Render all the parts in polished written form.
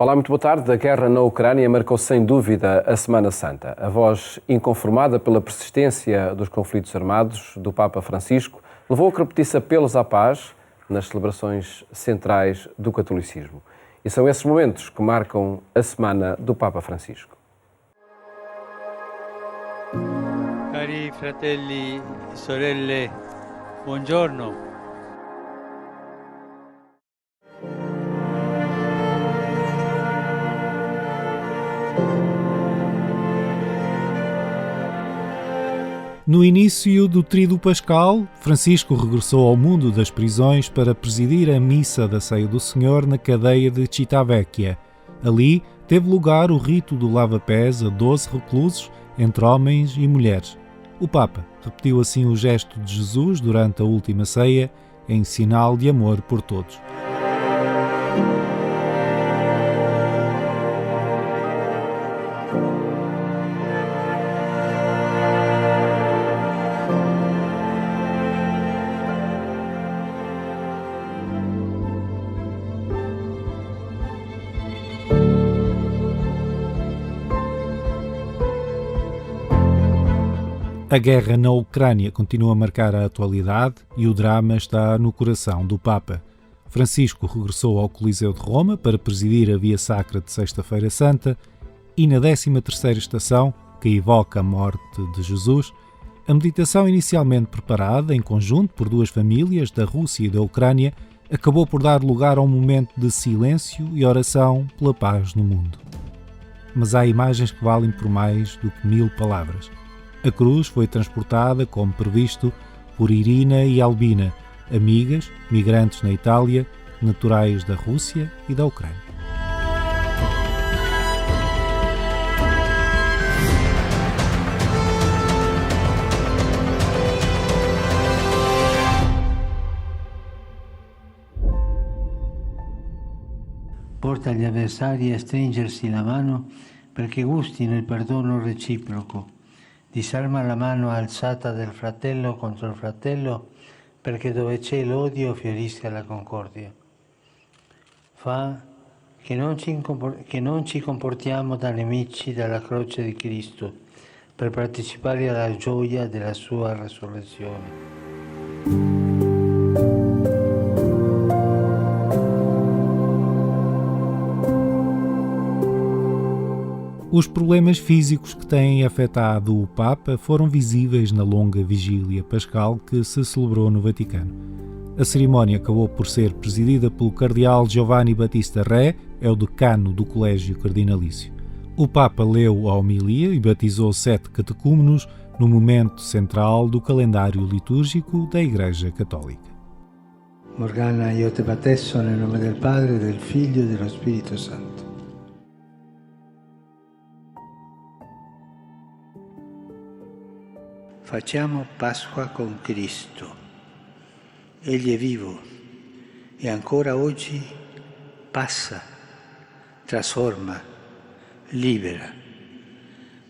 Olá, muito boa tarde. A guerra na Ucrânia marcou sem dúvida a Semana Santa. A voz inconformada pela persistência dos conflitos armados do Papa Francisco levou a que repetisse apelos à paz nas celebrações centrais do catolicismo. E são esses momentos que marcam a Semana do Papa Francisco. Cari fratelli e sorelle, buongiorno. No início do Tríduo Pascal, Francisco regressou ao mundo das prisões para presidir a missa da Ceia do Senhor na cadeia de Civitavecchia. Ali teve lugar o rito do lava-pés a 12 reclusos, entre homens e mulheres. O Papa repetiu assim o gesto de Jesus durante a última ceia, em sinal de amor por todos. A guerra na Ucrânia continua a marcar a atualidade e o drama está no coração do Papa. Francisco regressou ao Coliseu de Roma para presidir a Via Sacra de Sexta-feira Santa e na 13ª estação, que evoca a morte de Jesus, a meditação inicialmente preparada em conjunto por duas famílias da Rússia e da Ucrânia acabou por dar lugar a um momento de silêncio e oração pela paz no mundo. Mas há imagens que valem por mais do que 1000 palavras. A cruz foi transportada, como previsto, por Irina e Albina, amigas, migrantes na Itália, naturais da Rússia e da Ucrânia. Porta gli avversari a stringersi la mano perché gustino il perdono reciproco. Disarma la mano alzata del fratello contro il fratello perché dove c'è l'odio fiorisca la concordia. Fa che non ci comportiamo da nemici della croce di Cristo per partecipare alla gioia della sua resurrezione. Os problemas físicos que têm afetado o Papa foram visíveis na longa vigília pascal que se celebrou no Vaticano. A cerimónia acabou por ser presidida pelo cardeal Giovanni Battista Re, é o decano do Colégio Cardinalício. O Papa leu a homilia e batizou 7 catecúmenos no momento central do calendário litúrgico da Igreja Católica. Morgana, io te battezzo nel nome del Padre, del Figlio e dello Spirito Santo. Facciamo Pasqua con Cristo. Egli è vivo e ancora oggi passa, trasforma, libera.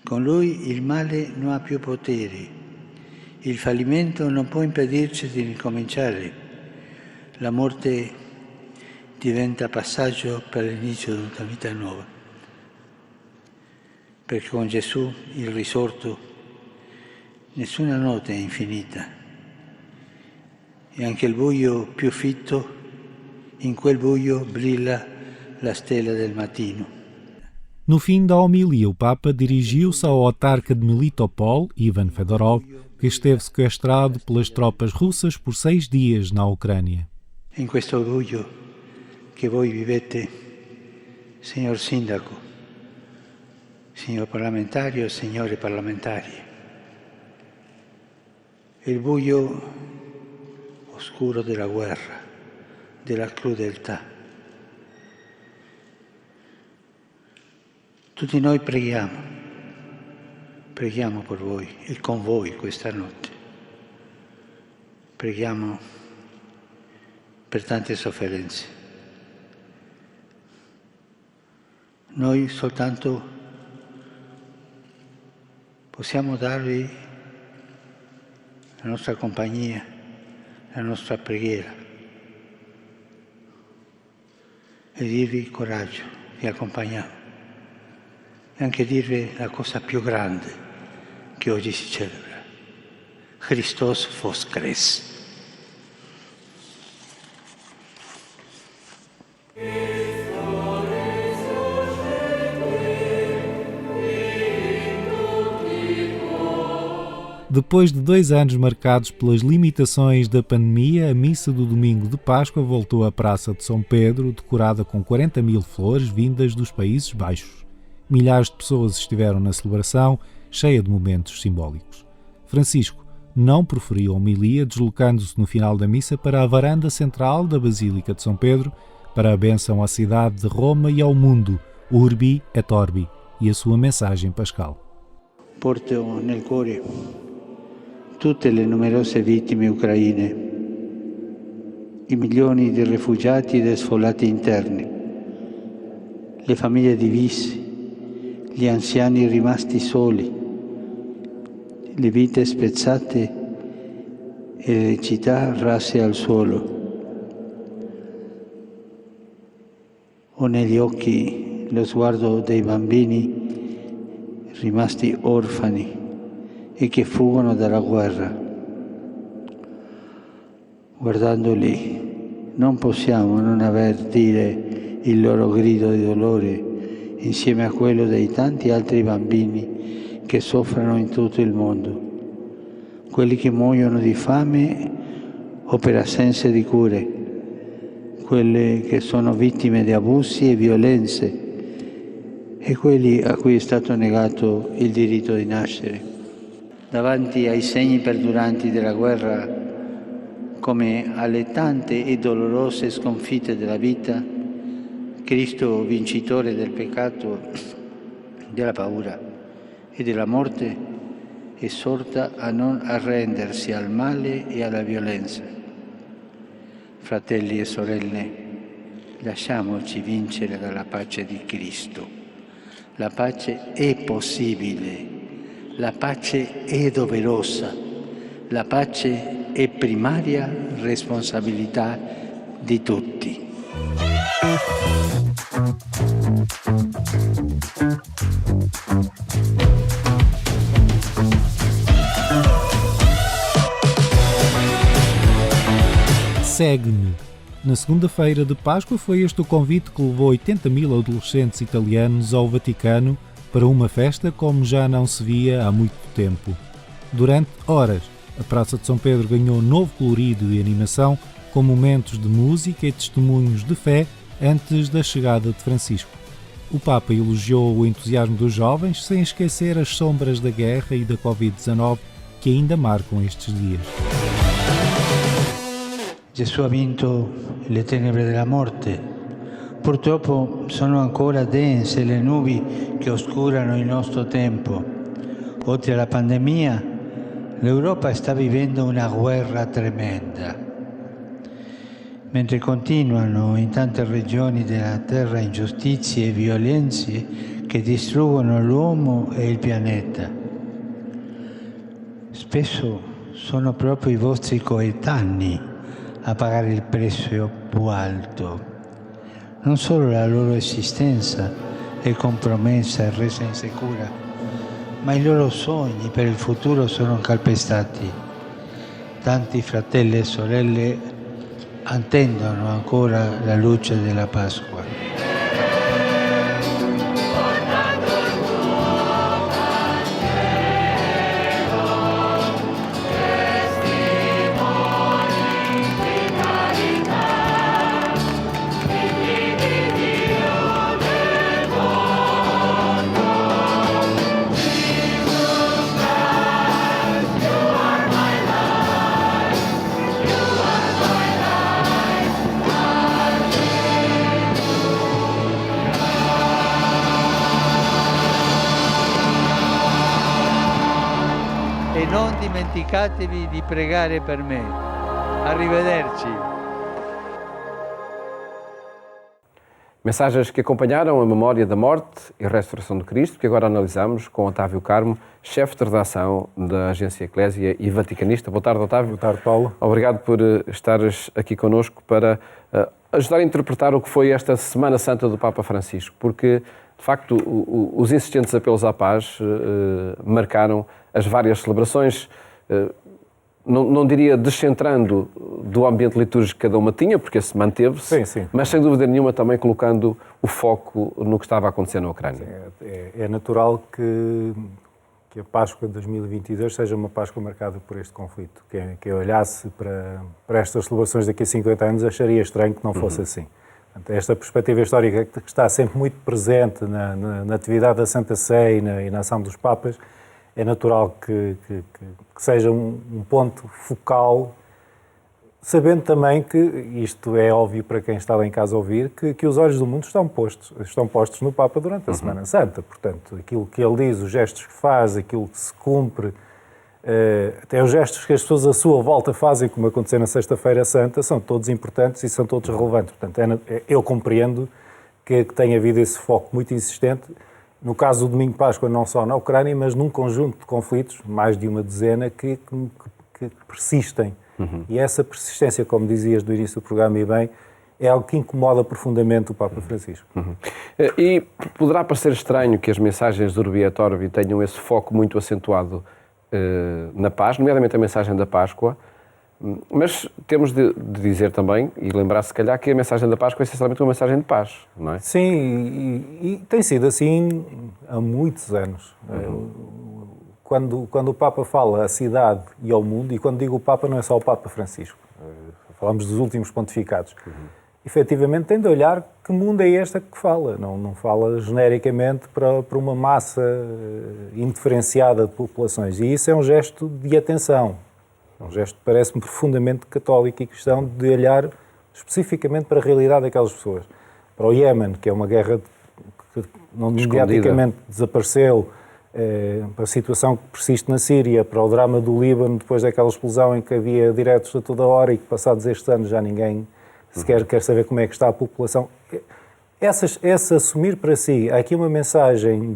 Con Lui il male non ha più potere, il fallimento non può impedirci di ricominciare, la morte diventa passaggio per l'inizio di una vita nuova. Perché con Gesù, il risorto, nessuna notte è infinita e anche il buio più fitto, in quel buio brilla la stella del mattino. No fim da homilia, o Papa dirigiu-se ao autarca de Melitopol, Ivan Fedorov, que esteve sequestrado pelas tropas russas por 6 dias na Ucrânia. In questo buio che voi vivete, signor sindaco, signor parlamentario, signore parlamentari, il buio oscuro della guerra, della crudeltà. Tutti noi preghiamo per voi e con voi questa notte. Preghiamo per tante sofferenze. Noi soltanto possiamo darvi la nostra compagnia, la nostra preghiera e dirvi coraggio, vi accompagniamo. E anche dirvi la cosa più grande che oggi si celebra. Christos Voskres. Depois de 2 anos marcados pelas limitações da pandemia, a missa do domingo de Páscoa voltou à Praça de São Pedro, decorada com 40.000 flores vindas dos Países Baixos. Milhares de pessoas estiveram na celebração, cheia de momentos simbólicos. Francisco não proferiu a homilia, deslocando-se no final da missa para a varanda central da Basílica de São Pedro, para a bênção à cidade de Roma e ao mundo, Urbi et Orbi, e a sua mensagem pascal. Porto nel cuore tutte le numerose vittime ucraine, i milioni di rifugiati ed sfollati interni, le famiglie divise, gli anziani rimasti soli, le vite spezzate e le città rasse al suolo. Ho negli occhi lo sguardo dei bambini rimasti orfani e che fuggono dalla guerra. Guardandoli non possiamo non aver dire il loro grido di dolore insieme a quello dei tanti altri bambini che soffrono in tutto il mondo, quelli che muoiono di fame o per assenza di cure, quelle che sono vittime di abusi e violenze e quelli a cui è stato negato il diritto di nascere. Davanti ai segni perduranti della guerra, come alle tante e dolorose sconfitte della vita, Cristo, vincitore del peccato, della paura e della morte, esorta a non arrendersi al male e alla violenza. Fratelli e sorelle, lasciamoci vincere dalla pace di Cristo. La pace è possibile. La pace è doverosa, la pace è primaria responsabilità di tutti. Segue-me. Na segunda-feira de Páscoa foi este o convite que levou 80.000 adolescentes italianos ao Vaticano para uma festa como já não se via há muito tempo. Durante horas, a Praça de São Pedro ganhou novo colorido e animação, com momentos de música e testemunhos de fé antes da chegada de Francisco. O Papa elogiou o entusiasmo dos jovens, sem esquecer as sombras da guerra e da Covid-19 que ainda marcam estes dias. Gesù ha vinto le tenebre della morte. Purtroppo sono ancora dense le nubi che oscurano il nostro tempo. Oltre alla pandemia, l'Europa sta vivendo una guerra tremenda. Mentre continuano in tante regioni della terra ingiustizie e violenze che distruggono l'uomo e il pianeta. Spesso sono proprio i vostri coetanei a pagare il prezzo più alto. Non solo la loro esistenza è compromessa e resa insicura, ma i loro sogni per il futuro sono calpestati. Tanti fratelli e sorelle attendono ancora la luce della Pasqua. E non dimenticatevi di pregare per me. Arrivederci. Mensagens que acompanharam a memória da morte e ressurreição de Cristo, que agora analisamos com Otávio Carmo, chefe de redação da Agência Eclésia e vaticanista. Boa tarde, Otávio. Boa tarde, Paulo. Obrigado por estares aqui connosco para ajudar a interpretar o que foi esta Semana Santa do Papa Francisco, porque, de facto, os insistentes apelos à paz marcaram as várias celebrações, não diria descentrando do ambiente litúrgico que cada uma tinha, porque esse manteve-se, mas sem dúvida nenhuma também colocando o foco no que estava a acontecer na Ucrânia. É natural que a Páscoa de 2022 seja uma Páscoa marcada por este conflito. Quem olhasse para estas celebrações daqui a 50 anos acharia estranho que não fosse assim. Portanto, esta perspectiva histórica que está sempre muito presente na atividade da Santa Sé e na ação dos Papas, é natural que seja um ponto focal, sabendo também que, isto é óbvio para quem está lá em casa a ouvir, que os olhos do mundo estão postos no Papa durante a Semana Santa. Portanto, aquilo que ele diz, os gestos que faz, aquilo que se cumpre, até os gestos que as pessoas à sua volta fazem, como aconteceu na Sexta-feira Santa, são todos importantes e são todos relevantes. Portanto, eu compreendo que tenha havido esse foco muito insistente, no caso do Domingo de Páscoa, não só na Ucrânia, mas num conjunto de conflitos, mais de uma dezena, que persistem. E essa persistência, como dizias do início do programa, e bem, é algo que incomoda profundamente o Papa Francisco. E poderá parecer estranho que as mensagens do Urbi et Orbi tenham esse foco muito acentuado na paz, nomeadamente a mensagem da Páscoa, mas temos de dizer também, e lembrar se calhar, que a mensagem da Páscoa é essencialmente uma mensagem de paz, não é? Sim, e tem sido assim há muitos anos. Quando o Papa fala à cidade e ao mundo, e quando digo o Papa não é só o Papa Francisco, falamos dos últimos pontificados, efetivamente tem de olhar que mundo é este que fala, não fala genericamente para uma massa indiferenciada de populações, e isso é um gesto de atenção. É um gesto que parece-me profundamente católico e cristão, de olhar especificamente para a realidade daquelas pessoas. Para o Iémen, que é uma guerra que não mediaticamente desapareceu, para a situação que persiste na Síria, para o drama do Líbano, depois daquela explosão em que havia diretos a toda hora e que, passados estes anos, já ninguém sequer quer saber como é que está a população. Esse assumir para si, há aqui uma mensagem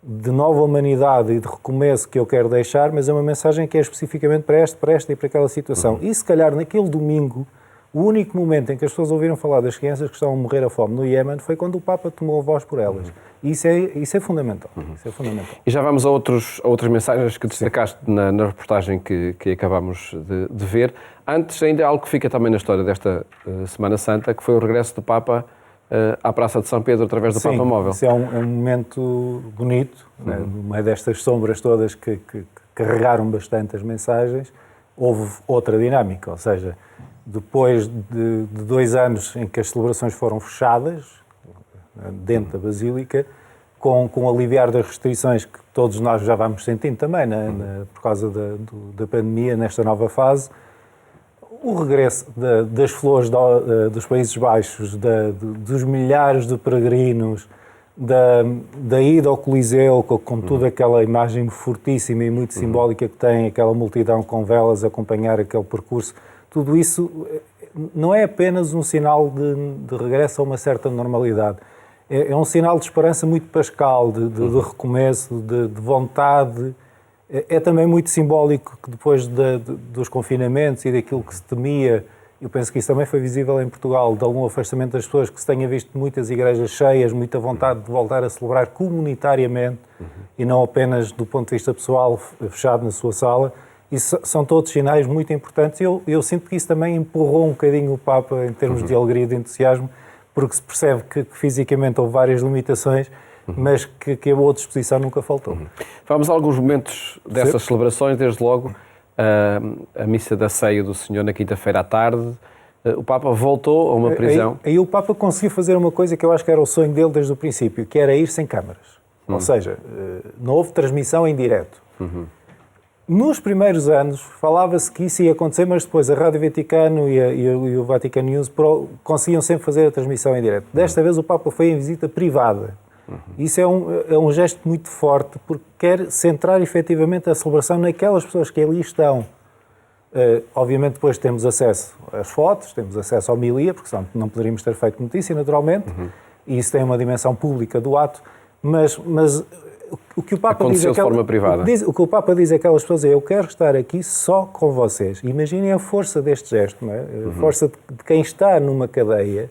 de nova humanidade e de recomeço que eu quero deixar, mas é uma mensagem que é especificamente para esta e para aquela situação. E se calhar naquele domingo, o único momento em que as pessoas ouviram falar das crianças que estão a morrer à fome no Iémen foi quando o Papa tomou a voz por elas. E isso é fundamental. Isso é fundamental. E já vamos a outras mensagens que destacaste na reportagem que acabamos de ver. Antes, ainda há algo que fica também na história desta Semana Santa, que foi o regresso do Papa à Praça de São Pedro através do Papa Móvel. Isso é um momento bonito, né? No meio destas sombras todas que carregaram bastante as mensagens, houve outra dinâmica, ou seja, depois de 2 anos em que as celebrações foram fechadas, dentro da Basílica, com o aliviar das restrições que todos nós já vamos sentindo também, por causa da pandemia, nesta nova fase, o regresso das flores dos Países Baixos, dos milhares de peregrinos, da ida ao Coliseu, com toda aquela imagem fortíssima e muito simbólica que tem, aquela multidão com velas a acompanhar aquele percurso, tudo isso não é apenas um sinal de regresso a uma certa normalidade. É um sinal de esperança muito pascal, de recomeço, de vontade. É também muito simbólico que depois dos confinamentos e daquilo que se temia, eu penso que isso também foi visível em Portugal, de algum afastamento das pessoas, que se tenha visto muitas igrejas cheias, muita vontade de voltar a celebrar comunitariamente e não apenas do ponto de vista pessoal, fechado na sua sala. Isso são todos sinais muito importantes. Eu sinto que isso também empurrou um bocadinho o Papa em termos de alegria e de entusiasmo, porque se percebe que fisicamente houve várias limitações, mas que a boa disposição nunca faltou. Vamos a alguns momentos dessas celebrações, desde logo a missa da ceia do Senhor na quinta-feira à tarde. O Papa voltou a uma prisão. Aí o Papa conseguiu fazer uma coisa que eu acho que era o sonho dele desde o princípio, que era ir sem câmaras. Ou seja, não houve transmissão em direto. Nos primeiros anos falava-se que isso ia acontecer, mas depois a Rádio Vaticano e o Vatican News conseguiam sempre fazer a transmissão em direto. Desta vez o Papa foi em visita privada. Isso é um gesto muito forte, porque quer centrar efetivamente a celebração naquelas pessoas que ali estão. Obviamente depois temos acesso às fotos, temos acesso à homilia, porque senão não poderíamos ter feito notícia, naturalmente, e isso tem uma dimensão pública do ato, mas o que o Papa aconteceu diz... de forma privada. O que o Papa diz àquelas pessoas é: eu quero estar aqui só com vocês. Imaginem a força deste gesto, não é? A força de quem está numa cadeia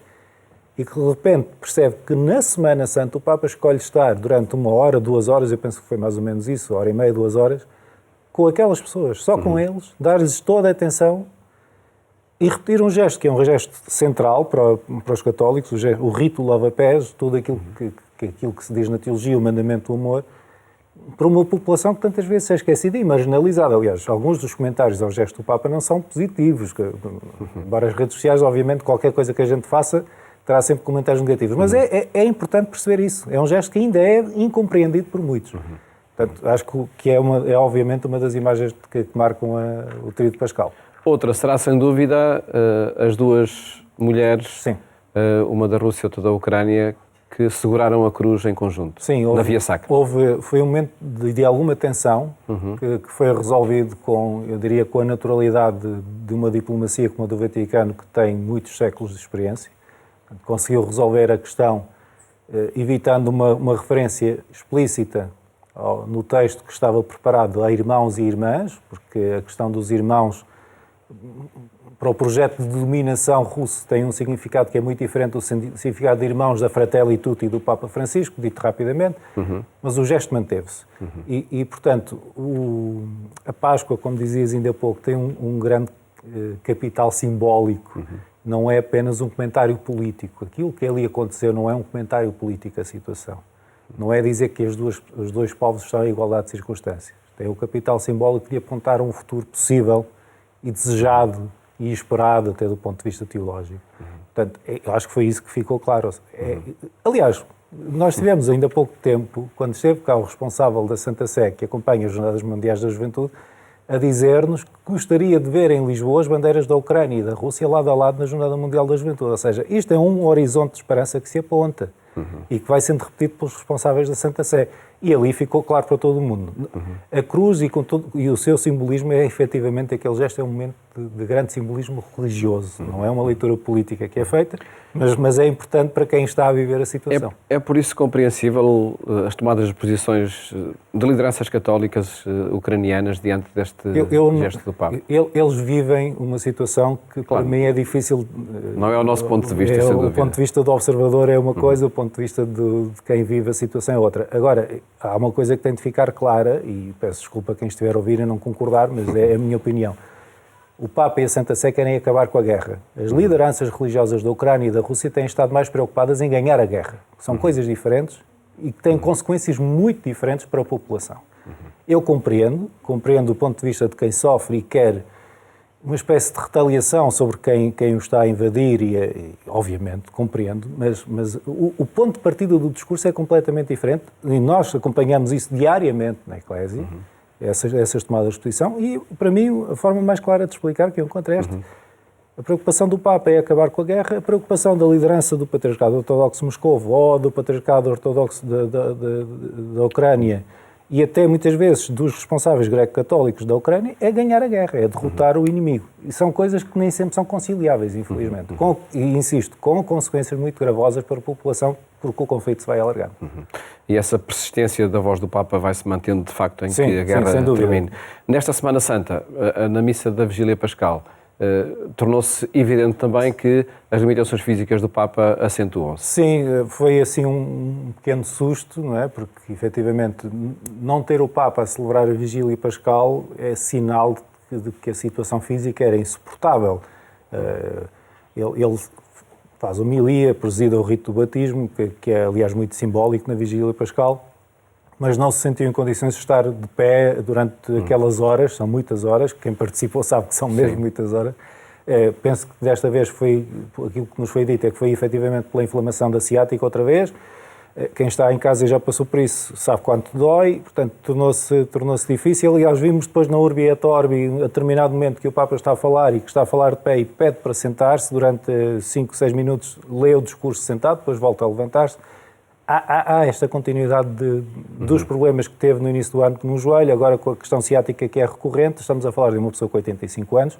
e que de repente percebe que na Semana Santa o Papa escolhe estar durante 1 hora, 2 horas, eu penso que foi mais ou menos isso, 1h30, 2 horas, com aquelas pessoas, só com eles, dar-lhes toda a atenção e repetir um gesto, que é um gesto central para os católicos, o rito do lava-pés, tudo aquilo que se diz na teologia, o mandamento do amor, para uma população que tantas vezes é esquecida e marginalizada. Aliás, alguns dos comentários ao gesto do Papa não são positivos, embora as redes sociais, obviamente, qualquer coisa que a gente faça terá sempre comentários negativos, mas é importante perceber isso. É um gesto que ainda é incompreendido por muitos. Portanto, acho que é obviamente uma das imagens que marcam o tríodo de Pascal. Outra será, sem dúvida, as duas mulheres, Sim. Uma da Rússia e outra da Ucrânia, que seguraram a cruz em conjunto, na Via Sacra. Foi um momento de alguma tensão, que foi resolvido eu diria, com a naturalidade de uma diplomacia como a do Vaticano, que tem muitos séculos de experiência. Conseguiu resolver a questão evitando uma referência explícita no texto que estava preparado a irmãos e irmãs, porque a questão dos irmãos para o projeto de dominação russo tem um significado que é muito diferente do significado de irmãos da Fratelli Tutti do Papa Francisco, dito rapidamente, mas o gesto manteve-se. E, portanto, a Páscoa, como dizias ainda há pouco, tem um grande capital simbólico. Não é apenas um comentário político. Aquilo que ali aconteceu não é um comentário político, a situação. Não é dizer que os dois povos estão em igualdade de circunstâncias. Tem o capital simbólico de apontar a um futuro possível e desejado e esperado até do ponto de vista teológico. Portanto, eu acho que foi isso que ficou claro. Aliás, nós tivemos ainda há pouco tempo, quando esteve cá o responsável da Santa Sé, que acompanha as Jornadas Mundiais da Juventude, a dizer-nos que gostaria de ver em Lisboa as bandeiras da Ucrânia e da Rússia lado a lado na Jornada Mundial da Juventude. Ou seja, isto é um horizonte de esperança que se aponta e que vai sendo repetido pelos responsáveis da Santa Sé. E ali ficou claro para todo o mundo. A cruz e o seu simbolismo é efetivamente aquele gesto, é um momento de grande simbolismo religioso. Não é uma leitura política que é feita, mas é importante para quem está a viver a situação. É por isso compreensível as tomadas de posições de lideranças católicas ucranianas diante deste gesto do Papa? Eles vivem uma situação que, para mim, é difícil... Não é o nosso ponto de vista, sem dúvida. O ponto de vista do observador é uma coisa, o ponto de vista de quem vive a situação é outra. Agora, há uma coisa que tem de ficar clara, e peço desculpa a quem estiver a ouvir e não concordar, mas é a minha opinião. O Papa e a Santa Sé querem acabar com a guerra. As lideranças religiosas da Ucrânia e da Rússia têm estado mais preocupadas em ganhar a guerra. São coisas diferentes e que têm consequências muito diferentes para a população. Eu compreendo o ponto de vista de quem sofre e quer uma espécie de retaliação sobre quem o está a invadir e obviamente, compreendo, mas o ponto de partida do discurso é completamente diferente e nós acompanhamos isso diariamente na Eclésia, essas tomadas de posição, e para mim a forma mais clara de explicar que eu encontro é esta. A preocupação do Papa é acabar com a guerra, a preocupação da liderança do Patriarcado Ortodoxo de Moscou ou do Patriarcado Ortodoxo da Ucrânia e até muitas vezes dos responsáveis greco-católicos da Ucrânia é ganhar a guerra, é derrotar o inimigo. E são coisas que nem sempre são conciliáveis, infelizmente. E insisto, com consequências muito gravosas para a população, porque o conflito se vai alargando. E essa persistência da voz do Papa vai se mantendo, de facto, em que a guerra termine. Nesta Semana Santa, na missa da Vigília Pascal, tornou-se evidente também que as limitações físicas do Papa acentuam-se. Sim, foi assim um pequeno susto, não é? Porque, efetivamente, não ter o Papa a celebrar a Vigília Pascal é sinal de que a situação física era insuportável. Ele faz homilia, presida o rito do batismo, que é, aliás, muito simbólico na Vigília Pascal, mas não se sentiu em condições de estar de pé durante aquelas horas, são muitas horas, quem participou sabe que são mesmo muitas horas. Penso que desta vez foi, aquilo que nos foi dito é que foi efetivamente pela inflamação da ciática outra vez. Quem está em casa e já passou por isso sabe quanto dói, portanto tornou-se difícil. Aliás, vimos depois na Urbi et Orbi, a determinado momento que o Papa está a falar e que está a falar de pé e pede para sentar-se durante 5, 6 minutos, lê o discurso sentado, depois volta a levantar-se. há esta continuidade dos problemas que teve no início do ano no joelho, agora com a questão ciática que é recorrente. Estamos a falar de uma pessoa com 85 anos,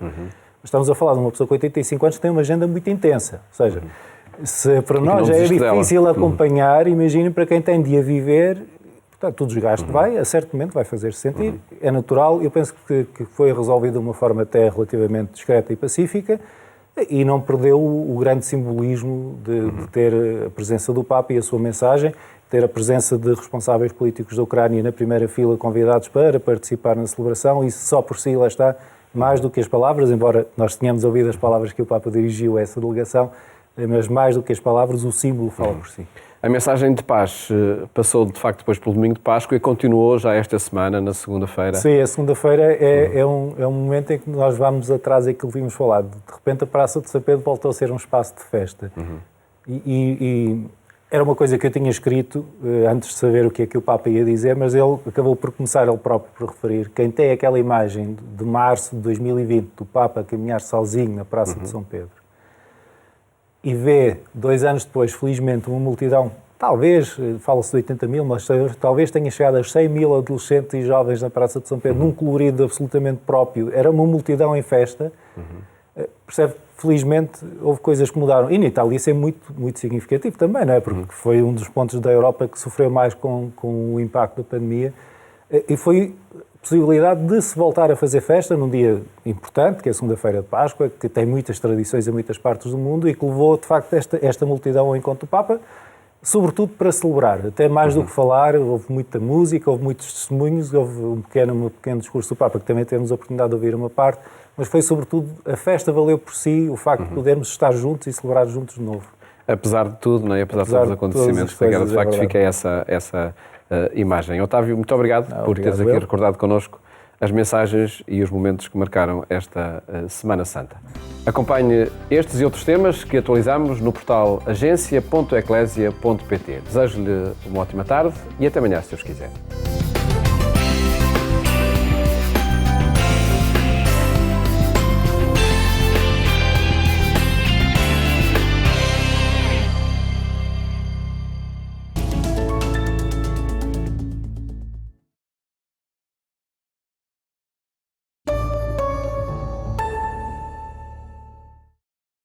estamos a falar de uma pessoa com 85 anos que tem uma agenda muito intensa. Ou seja, se para nós é difícil acompanhar, imaginem para quem tem de a viver. Portanto, o desgaste vai, a certo momento vai fazer-se sentir, é natural. Eu penso que foi resolvido de uma forma até relativamente discreta e pacífica e não perdeu o grande simbolismo de ter a presença do Papa e a sua mensagem, ter a presença de responsáveis políticos da Ucrânia na primeira fila convidados para participar na celebração. Isso só por si, lá está, mais do que as palavras, embora nós tenhamos ouvido as palavras que o Papa dirigiu a essa delegação, mas mais do que as palavras, o símbolo fala por si. A mensagem de paz passou, de facto, depois pelo domingo de Páscoa e continuou já esta semana, na segunda-feira. Sim, a segunda-feira é um momento em que nós vamos atrás daquilo que vimos falar. De repente a Praça de São Pedro voltou a ser um espaço de festa. E era uma coisa que eu tinha escrito antes de saber o que é que o Papa ia dizer, mas ele acabou por começar ele próprio por referir. Quem tem aquela imagem de março de 2020 do Papa a caminhar sozinho na Praça de São Pedro, e vê, 2 anos depois, felizmente, uma multidão, talvez, fala-se de 80 mil, mas talvez tenha chegado a 100 mil adolescentes e jovens na Praça de São Pedro, num colorido absolutamente próprio. Era uma multidão em festa. Percebe? Felizmente, houve coisas que mudaram. E na Itália isso é muito, muito significativo também, não é? Porque foi um dos pontos da Europa que sofreu mais com o impacto da pandemia. E foi possibilidade de se voltar a fazer festa num dia importante, que é a segunda-feira de Páscoa, que tem muitas tradições em muitas partes do mundo e que levou, de facto, esta multidão ao encontro do Papa, sobretudo para celebrar. Até mais do que falar, houve muita música, houve muitos testemunhos, houve um pequeno discurso do Papa, que também temos a oportunidade de ouvir uma parte, mas foi, sobretudo, a festa valeu por si, o facto de podermos estar juntos e celebrar juntos de novo. Apesar de tudo, não é? Apesar de todos os acontecimentos, de facto, fica essa imagem. Otávio, muito obrigado por teres aqui recordado connosco as mensagens e os momentos que marcaram esta Semana Santa. Acompanhe estes e outros temas que atualizamos no portal agência.eclesia.pt. Desejo-lhe uma ótima tarde e até amanhã, se Deus quiser.